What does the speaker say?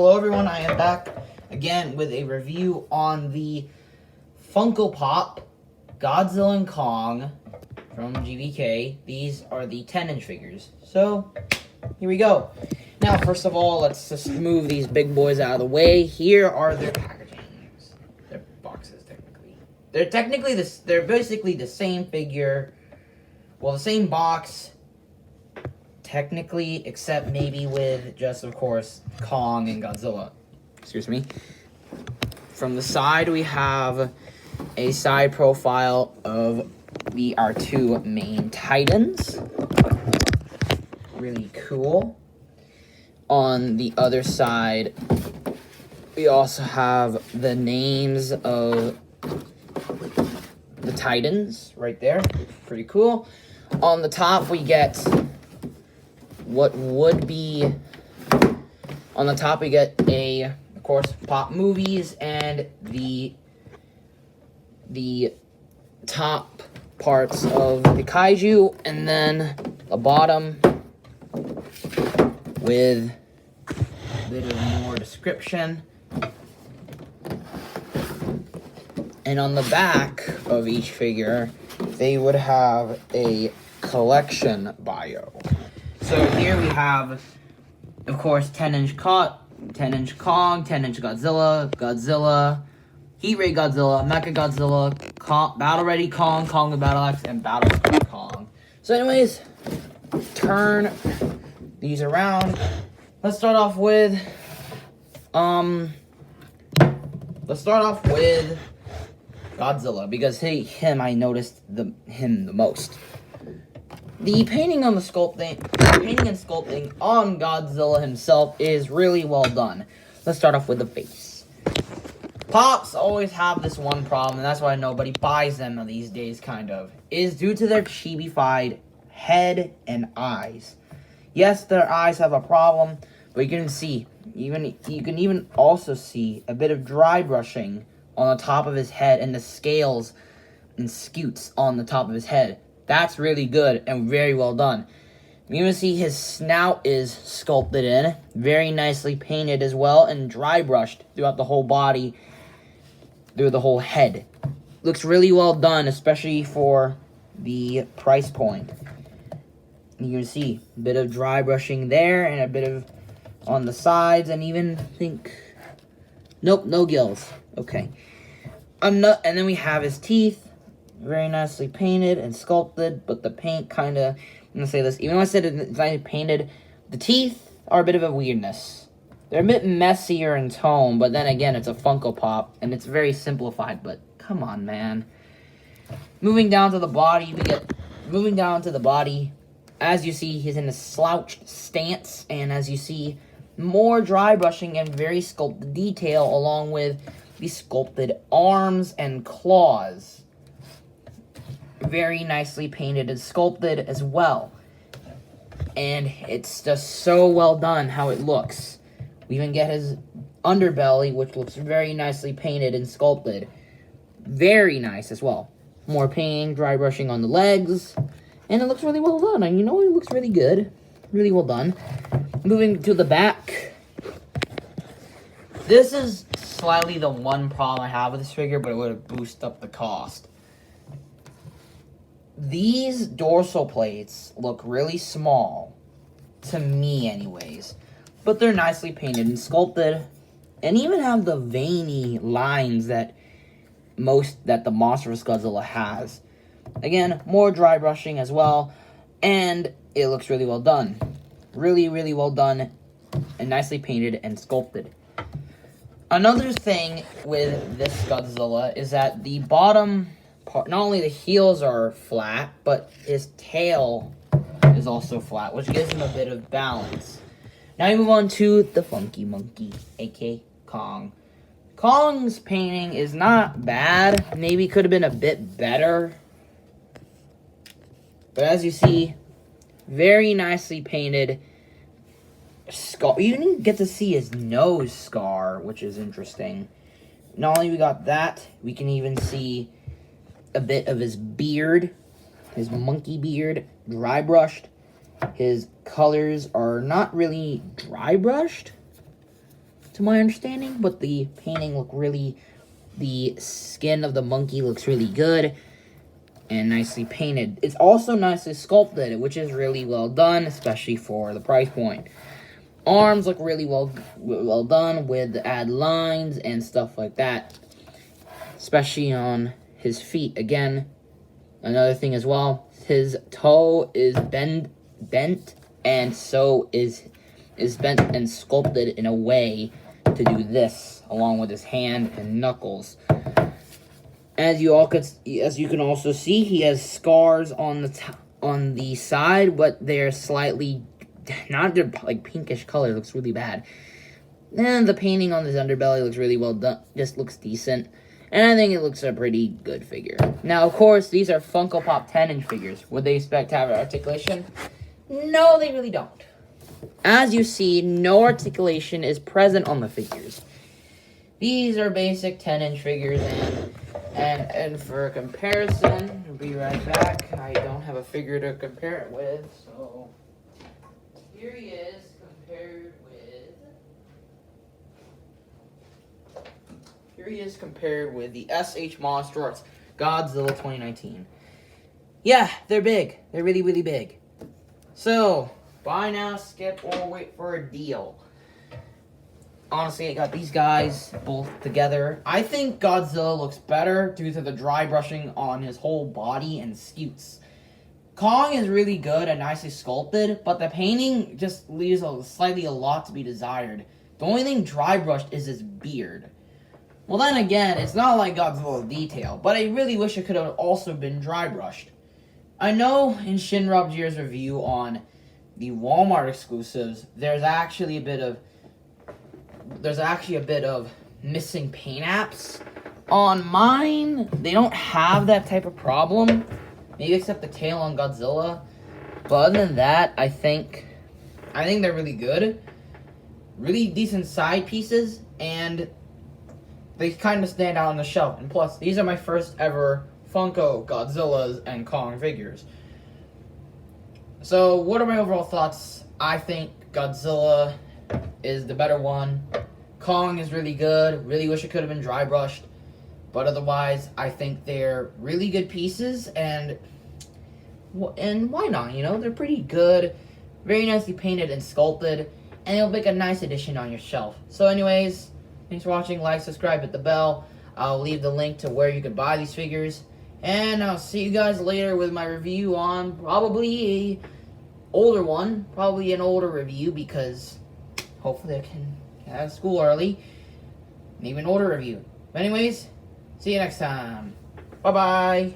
Hello everyone, I am back again with a review on the Funko Pop Godzilla and Kong from GvK. These are the 10-inch figures. So, here we go. Now, first of all, let's just move these big boys out of the way. Here are their packagings. Their boxes, technically. They're basically the same figure. Well, the same box, technically, except maybe with just, of course, Kong and Godzilla. Excuse me. From the side, we have a side profile of our two main Titans. Really cool. On the other side, we also have the names of the Titans right there. Pretty cool. On the top, we get what would be, on the top we get of course, Pop Movies and the top parts of the kaiju, and then the bottom with a bit of more description. And on the back of each figure, they would have a collection bio. So here we have, of course, 10-inch Kong, 10-inch Godzilla, Heat Ray Godzilla, Mecha Godzilla, Battle Ready Kong, Kong the Battle Axe, and Battle Kong. So anyways, turn these around. Let's start off with Godzilla, because him I noticed him the most. The painting and sculpting on Godzilla himself is really well done. Let's start off with the face. Pops always have this one problem, and that's why nobody buys them these days, kind of, is due to their chibi-fied head and eyes. Yes, their eyes have a problem, but you can even also see a bit of dry brushing on the top of his head, and the scales and scutes on the top of his head. That's really good and very well done. You can see his snout is sculpted in, very nicely painted as well, and dry brushed throughout the whole body, through the whole head. Looks really well done, especially for the price point. You can see a bit of dry brushing there, and a bit of on the sides, and even nope, no gills. Okay. And then we have his teeth. Very nicely painted and sculpted, but the paint kind of, I'm going to say this, even though I said it's not painted, the teeth are a bit of a weirdness. They're a bit messier in tone, but then again, it's a Funko Pop, and it's very simplified, but come on, man. Moving down to the body, as you see, he's in a slouched stance, and as you see, more dry brushing and very sculpted detail, along with the sculpted arms and claws. Very nicely painted and sculpted as well. And it's just so well done how it looks. We even get his underbelly, which looks very nicely painted and sculpted. Very nice as well. More painting, dry brushing on the legs. And it looks really well done. And you know, it looks really good. Really well done. Moving to the back. This is slightly the one problem I have with this figure, but it would have boosted up the cost. These dorsal plates look really small, to me anyways, but they're nicely painted and sculpted, and even have the veiny lines that the monstrous Godzilla has. Again, more dry brushing as well, and it looks really well done. Really, really well done, and nicely painted and sculpted. Another thing with this Godzilla is that the bottom part, not only the heels are flat, but his tail is also flat, which gives him a bit of balance. Now we move on to the Funky Monkey, aka Kong. Kong's painting is not bad. Maybe could have been a bit better. But as you see, very nicely painted. You didn't get to see his nose scar, which is interesting. Not only we got that, we can even see a bit of his beard, his monkey beard, dry brushed. His colors are not really dry brushed, to my understanding, but the painting look really, the skin of the monkey looks really good and nicely painted. It's also nicely sculpted, which is really well done, especially for the price point. Arms look really well done with the add lines and stuff like that, especially on his feet. Again, another thing as well, his toe is bent, and so is bent and sculpted in a way to do this, along with his hand and knuckles. As you can also see, he has scars on the side, but they're slightly not like pinkish color. It looks really bad. And the painting on his underbelly looks really well done. Just looks decent. And I think it looks a pretty good figure. Now, of course, these are Funko Pop 10-inch figures. Would they expect to have articulation? No, they really don't. As you see, no articulation is present on the figures. These are basic 10-inch figures, and for comparison, I'll be right back. I don't have a figure to compare it with, so here he is compared with the SH Monster Arts Godzilla 2019. Yeah, they're big. They're really, really big. So, buy now, skip, or wait for a deal. Honestly, I got these guys both together. I think Godzilla looks better due to the dry brushing on his whole body and scutes. Kong is really good and nicely sculpted, but the painting just leaves a lot to be desired. The only thing dry brushed is his beard. Well, then again, it's not like Godzilla's detail, but I really wish it could have also been dry brushed. I know in Shinrobjir's review on the Walmart exclusives, there's actually a bit of missing paint apps. On mine, they don't have that type of problem, maybe except the tail on Godzilla. But other than that, I think they're really good, really decent side pieces, and they kind of stand out on the shelf. And plus, these are my first ever Funko Godzillas and Kong figures. So, what are my overall thoughts? I think Godzilla is the better one. Kong is really good. Really wish it could have been dry brushed. But otherwise, I think they're really good pieces, and why not? You know, they're pretty good, very nicely painted and sculpted, and it'll make a nice addition on your shelf. So anyways, thanks for watching. Like, subscribe, hit the bell. I'll leave the link to where you can buy these figures, and I'll see you guys later with my review on probably an older review, because hopefully I can get out of school early. Maybe an older review. But anyways, see you next time. Bye-bye.